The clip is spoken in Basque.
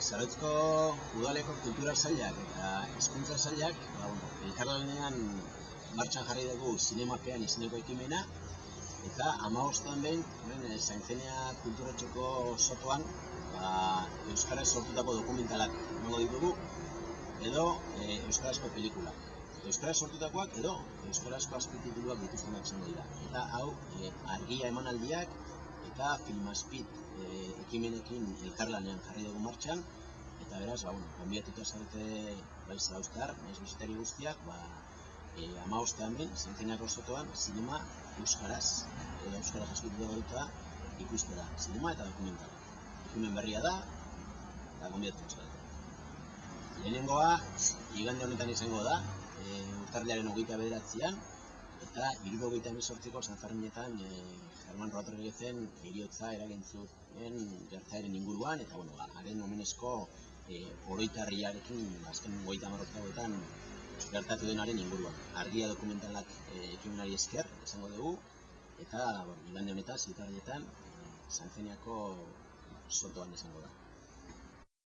Zarautzko udaleko kultura sailak eta hezkuntza sailak elkarlanean martxan jarri dugu zinemapean izeneko ekimena, eta 15an behin Zaintzenia kulturatxoko sotoan euskaraz sortutako dokumentalak emango ditugu, edo euskarazko pelikulak. Euskaraz sortutakoak edo euskarazko azpitituluak dituztenak izango dira. Eta hau argia emanaldiak eta Filmaspit ekimenekin elkarlanean jarri dugu martxan, eta beraz, gonbidatuta zarete Zarauztar, nahiz bisitari guztiak, 15an behin Zaintzeniako sotoan zinema euskaraz edo euskaraz azpitituluak ikustera, zinema eta dokumentala. Ekimen berria da, eta gonbidatuta zarete. Lehenengoa, igande honetan izango da, urtarrilaren 29an, eta 1978ko Sanferminetan Germán Rodríguezen heriotza eragin zuen gertaeren inguruan, eta haren omenezko oroitarriarekin azken 30 urteetan gertatu denaren inguruan. Argia dokumentalak ekimenari esker izango dugu, eta igande honetan, urtarriletan, Zaintzeniako sotoan izango da.